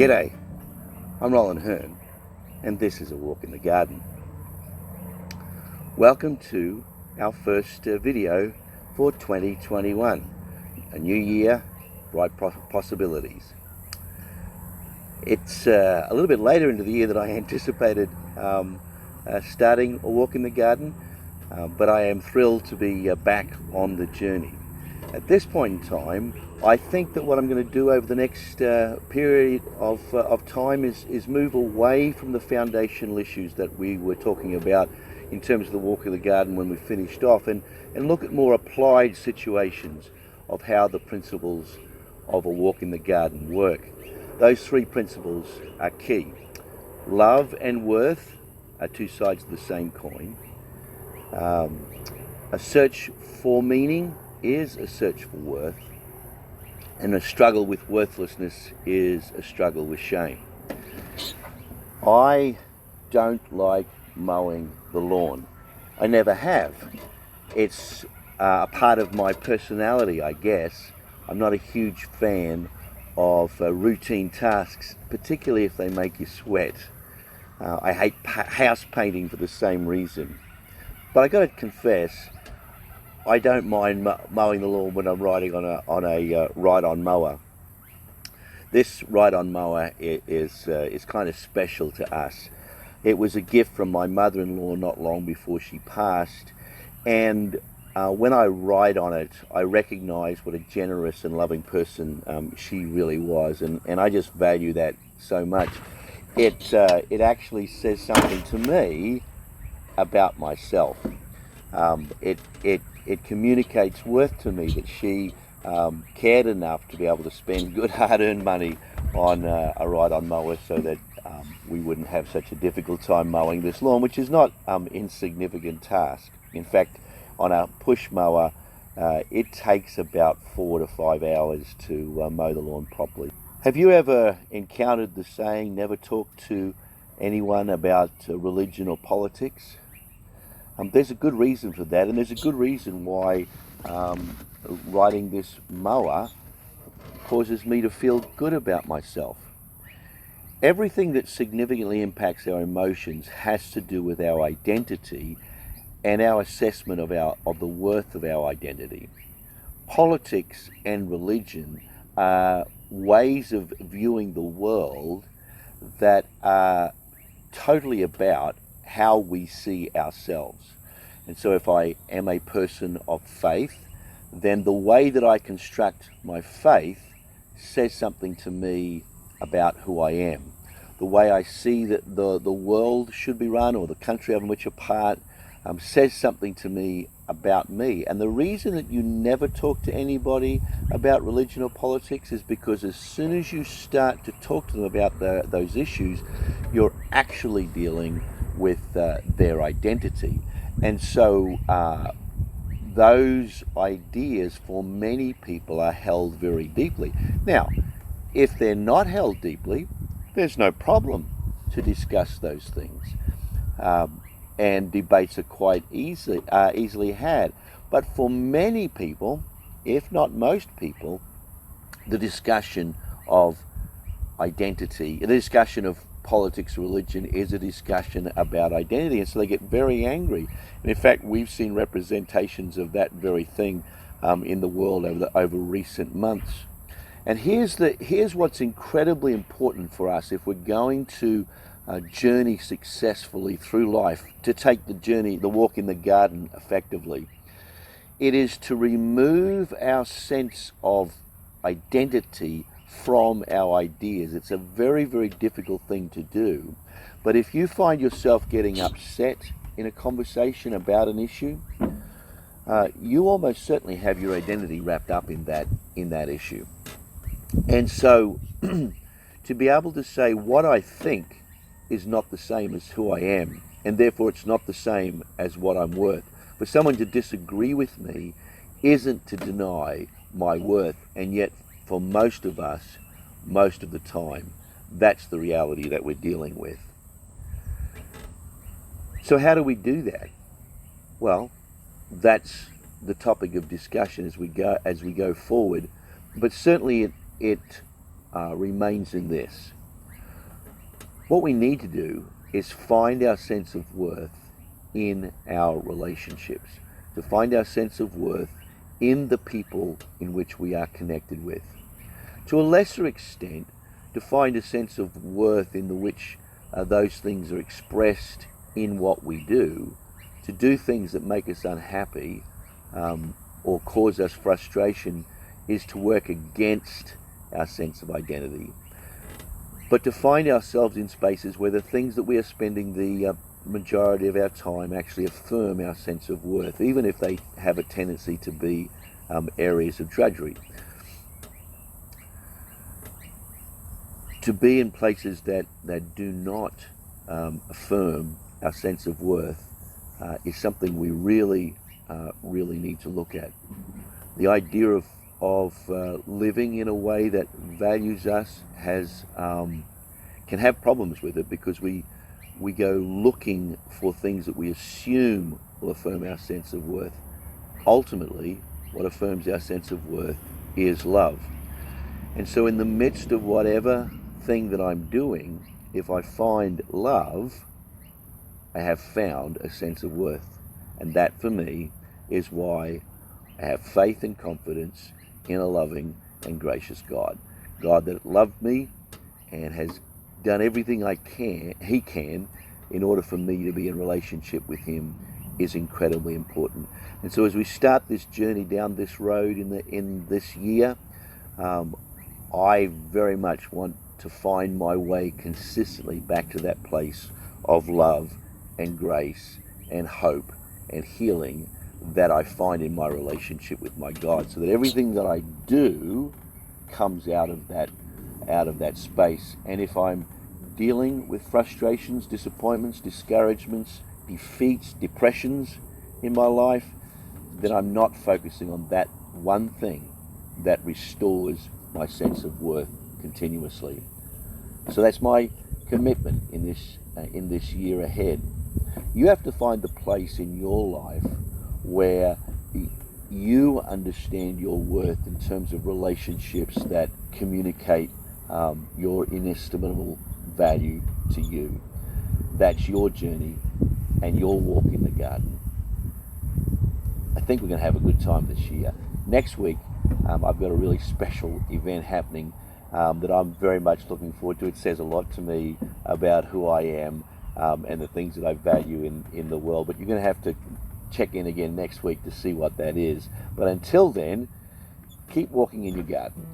G'day, I'm Roland Hearn, and this is A Walk in the Garden. Welcome to our first video for 2021. A new year, bright possibilities. It's a little bit later into the year than I anticipated starting A Walk in the Garden, but I am thrilled to be back on the journey. At this point in time, I think that what I'm going to do over the next period of time is move away from the foundational issues that we were talking about in terms of the walk of the garden when we finished off, and look at more applied situations of how the principles of a walk in the garden work. Those three principles are key. Love and worth are two sides of the same coin. A search for meaning is a search for worth, and a struggle with worthlessness is a struggle with shame. I don't like mowing the lawn. I never have. It's a part of my personality, I guess. I'm not a huge fan of routine tasks, particularly if they make you sweat. I hate house painting for the same reason. But I got to confess, I don't mind mowing the lawn when I'm riding on a ride-on mower. This ride-on mower is kind of special to us. It was a gift from my mother-in-law not long before she passed, and when I ride on it, I recognize what a generous and loving person she really was, and I just value that so much. It actually says something to me about myself. It communicates worth to me that she cared enough to be able to spend good hard-earned money on a ride-on mower so that we wouldn't have such a difficult time mowing this lawn, which is not insignificant task. In fact, on a push mower, it takes about 4 to 5 hours to mow the lawn properly. Have you ever encountered the saying, never talk to anyone about religion or politics? There's a good reason for that, and there's a good reason why riding this mower causes me to feel good about myself. Everything that significantly impacts our emotions has to do with our identity and our assessment of the worth of our identity. Politics and religion are ways of viewing the world that are totally about how we see ourselves. And so if I am a person of faith, then the way that I construct my faith says something to me about who I am. The way I see that the world should be run, or the country of which a part, says something to me about me. And the reason that you never talk to anybody about religion or politics is because as soon as you start to talk to them about those issues, you're actually dealing with their identity. And so those ideas for many people are held very deeply. Now, if they're not held deeply, there's no problem to discuss those things. And debates are quite easily had. But for many people, if not most people, the discussion of identity, the discussion of politics, religion, is a discussion about identity, and so they get very angry. And in fact, we've seen representations of that very thing in the world over recent months. And here's what's incredibly important for us if we're going to journey successfully through life, to take the walk in the garden effectively. It is to remove our sense of identity from our ideas. It's a very, very difficult thing to do. But if you find yourself getting upset in a conversation about an issue, you almost certainly have your identity wrapped up in that issue. And so to be able to say what I think is not the same as who I am, and therefore it's not the same as what I'm worth. For someone to disagree with me isn't to deny my worth, and yet for most of us, most of the time, that's the reality that we're dealing with. So how do we do that? Well, that's the topic of discussion as we go forward, but certainly it remains in this. What we need to do is find our sense of worth in our relationships, to find our sense of worth in the people in which we are connected with. To a lesser extent, to find a sense of worth in which those things are expressed in what we do. To do things that make us unhappy or cause us frustration is to work against our sense of identity. But to find ourselves in spaces where the things that we are spending the majority of our time actually affirm our sense of worth, even if they have a tendency to be areas of drudgery. To be in places that do not affirm our sense of worth is something we really need to look at. The idea of living in a way that values us can have problems with it, because we go looking for things that we assume will affirm our sense of worth. Ultimately, what affirms our sense of worth is love. And so in the midst of whatever thing that I'm doing, if I find love, I have found a sense of worth. And that for me is why I have faith and confidence in a loving and gracious God. God that loved me and has done everything He can in order for me to be in relationship with Him is incredibly important. And so as we start this journey down this road in this year, I very much want to find my way consistently back to that place of love and grace and hope and healing that I find in my relationship with my God, so that everything that I do comes out of that space. And if I'm dealing with frustrations, disappointments, discouragements, defeats, depressions in my life, then I'm not focusing on that one thing that restores my sense of worth continuously. So that's my commitment in this year ahead. You have to find the place in your life where you understand your worth in terms of relationships that communicate your inestimable value to you. That's your journey and your walk in the garden. I think we're going to have a good time this year. Next week, I've got a really special event happening that I'm very much looking forward to. It says a lot to me about who I am and the things that I value in the world. But you're going to have to check in again next week to see what that is. But until then, keep walking in your garden.